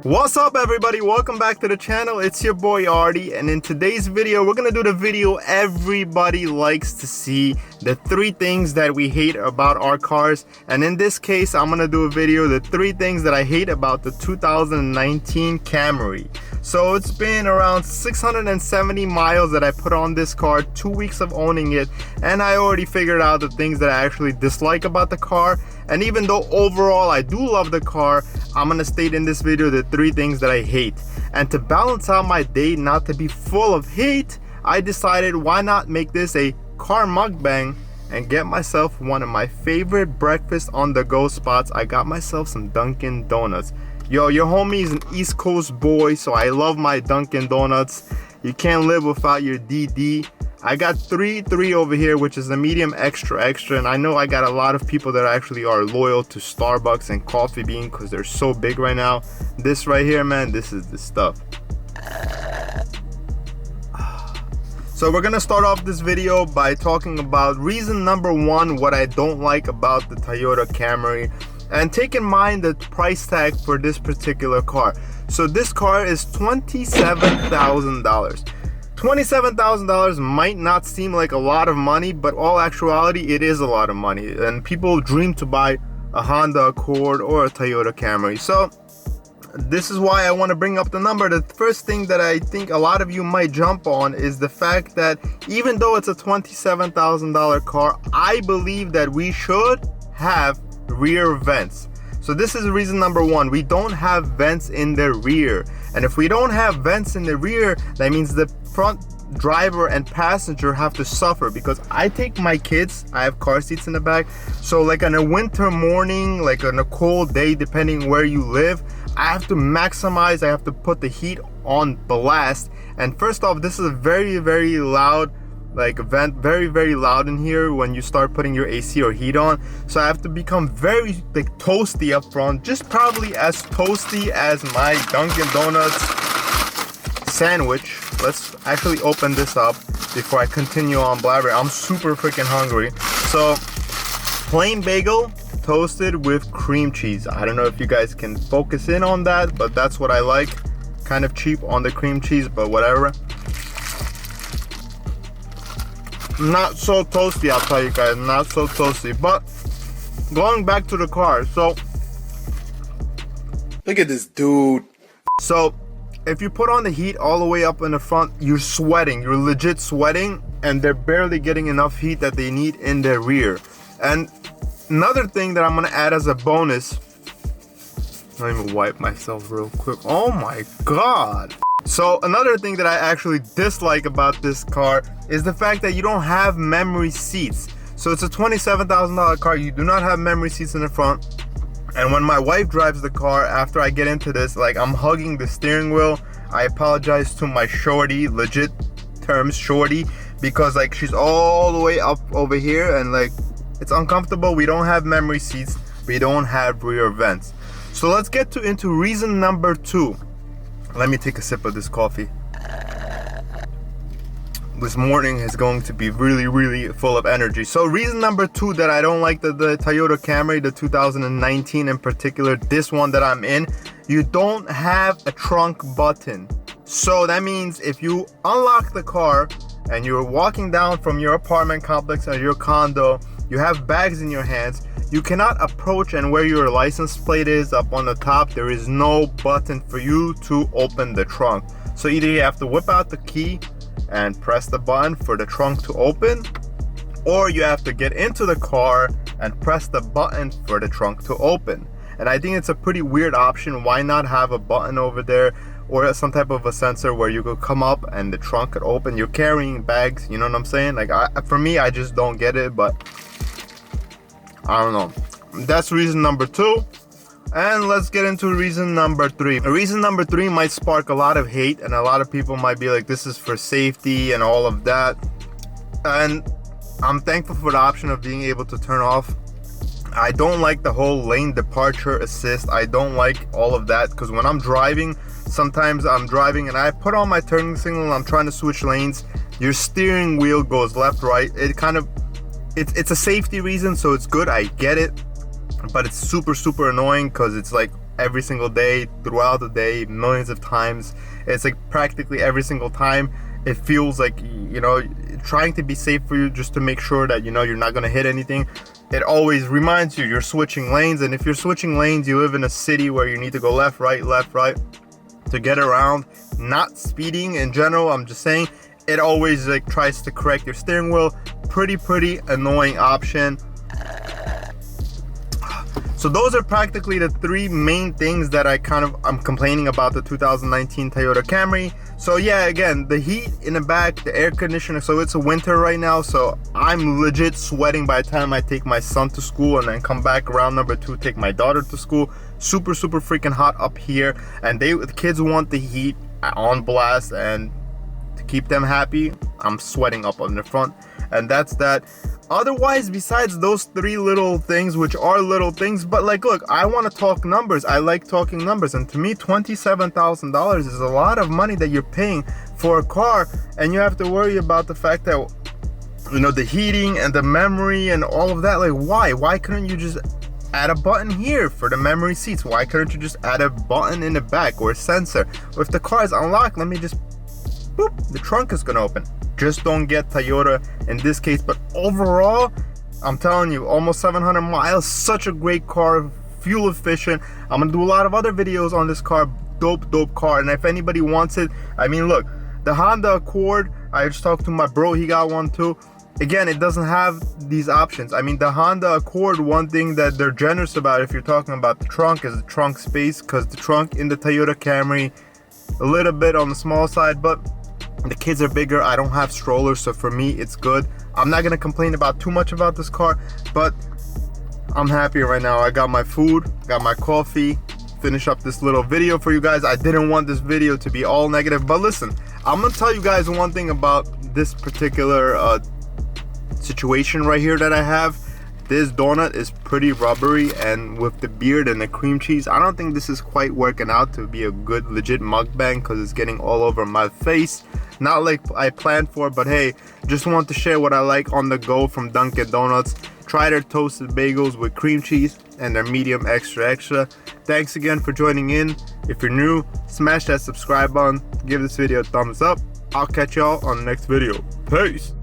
What's up everybody, welcome back to the channel. It's your boy Artie, and in today's video we're gonna do the video everybody likes to see, the 3 things that we hate about our cars. And in this case I'm gonna do a video, the 3 things that I hate about the 2019 Camry. So it's been around 670 miles that I put on this car, 2 weeks of owning it, and I already figured out the things that I actually dislike about the car. And even though overall I do love the car, I'm gonna state in this video the 3 things that I hate. And to balance out my day not to be full of hate, I decided why not make this a car mukbang and get myself one of my favorite breakfast on the go spots. I got myself some Dunkin' Donuts. Yo, your homie is an East Coast boy, so I love my Dunkin' Donuts. You can't live without your DD. I got three over here, which is the medium extra, and I know I got a lot of people that actually are loyal to Starbucks and Coffee Bean because they're so big right now. This right here, man, this is the stuff. So we're gonna start off this video by talking about reason number 1, what I don't like about the Toyota Camry, and take in mind the price tag for this particular car. So this car is $27,000. $27,000 might not seem like a lot of money, but all actuality it is a lot of money, and people dream to buy a Honda Accord or a Toyota Camry. So this is why I want to bring up the number. The first thing that I think a lot of you might jump on is the fact that even though it's a $27,000 car, I believe that we should have rear vents. So this is reason number 1. We don't have vents in the rear, and if we don't have vents in the rear, that means the front driver and passenger have to suffer, because I take my kids, I have car seats in the back, so like on a winter morning, like on a cold day, depending where you live, I have to maximize, I have to put the heat on blast. And first off, this is a very loud like vent, very loud in here when you start putting your AC or heat on. So I have to become very like toasty up front, just probably as toasty as my Dunkin' Donuts sandwich. Let's actually open this up before I continue on blabbering. I'm super freaking hungry. So plain bagel toasted with cream cheese. I don't know if you guys can focus in on that, but that's what I like. Kind of cheap on the cream cheese, but whatever. Not so toasty, I'll tell you guys, not so toasty. But going back to the car, so look at this dude. So if you put on the heat all the way up in the front, you're sweating, you're legit sweating, and they're barely getting enough heat that they need in their rear. And another thing that I'm gonna add as a bonus, let me wipe myself real quick. Oh my god. So another thing that I actually dislike about this car is the fact that you don't have memory seats. So it's a $27,000 car, you do not have memory seats in the front. And when my wife drives the car, after I get into this, like I'm hugging the steering wheel. I apologize to my shorty, legit terms shorty, because like she's all the way up over here and like it's uncomfortable. We don't have memory seats, we don't have rear vents. So let's get into reason number 2. Let me take a sip of this coffee. This morning is going to be really full of energy. So reason number 2 that I don't like the Toyota Camry, the 2019 in particular, this one that I'm in, you don't have a trunk button. So that means if you unlock the car and you're walking down from your apartment complex or your condo, you have bags in your hands, you cannot approach and where your license plate is up on the top, there is no button for you to open the trunk. So either you have to whip out the key and press the button for the trunk to open, or you have to get into the car and press the button for the trunk to open. And I think it's a pretty weird option. Why not have a button over there or some type of a sensor where you could come up and the trunk could open? You're carrying bags, you know what I'm saying? Like for me, I just don't get it, but I don't know. That's reason number 2. And let's get into reason number 3. Reason number 3 might spark a lot of hate, and a lot of people might be like, this is for safety and all of that. And I'm thankful for the option of being able to turn off. I don't like the whole lane departure assist. I don't like all of that, because when I'm driving, sometimes I'm driving and I put on my turning signal and I'm trying to switch lanes. Your steering wheel goes left, right. It kind of, it's a safety reason, so it's good, I get it. but it's super annoying because it's like every single day, throughout the day, millions of times. It's like practically every single time it feels like, you know, trying to be safe for you, just to make sure that, you know, you're not going to hit anything. It always reminds you you're switching lanes, and if you're switching lanes, you live in a city where you need to go left, right to get around, not speeding in general. I'm just saying, it always like tries to correct your steering wheel. Pretty annoying option. So those are practically the three main things that I'm complaining about the 2019 Toyota Camry. So yeah, again, the heat in the back, the air conditioner. So it's a winter right now, so I'm legit sweating by the time I take my son to school and then come back around number 2, take my daughter to school. Super freaking hot up here, and the kids want the heat on blast, and to keep them happy, I'm sweating up on the front, and that's that. Otherwise, besides those three little things, which are little things, but like, look, I want to talk numbers. I like talking numbers, and to me, $27,000 is a lot of money that you're paying for a car, and you have to worry about the fact that, you know, the heating and the memory and all of that. Like, why couldn't you just add a button here for the memory seats? Why couldn't you just add a button in the back, or a sensor? Or if the car is unlocked, let me just boop, the trunk is gonna open. Just don't get Toyota in this case. But overall, I'm telling you, almost 700 miles, such a great car, fuel efficient. I'm gonna do a lot of other videos on this car. Dope car. And if anybody wants it, I mean, look, the Honda Accord, I just talked to my bro, he got one too. Again, it doesn't have these options. I mean, the Honda Accord, one thing that they're generous about if you're talking about the trunk is the trunk space, because the trunk in the Toyota Camry, a little bit on the small side, but the kids are bigger. I don't have strollers, so for me, it's good. I'm not gonna complain about too much about this car, but I'm happy right now. I got my food, got my coffee, finish up this little video for you guys. I didn't want this video to be all negative, but listen, I'm gonna tell you guys one thing about this particular situation right here that I have. This donut is pretty rubbery, and with the beard and the cream cheese, I don't think this is quite working out to be a good legit mukbang, because it's getting all over my face. Not like I planned for, but hey, just want to share what I like on the go from Dunkin' Donuts. Try their toasted bagels with cream cheese and their medium extra. Thanks again for joining in. If you're new, smash that subscribe button, give this video a thumbs up. I'll catch y'all on the next video. Peace.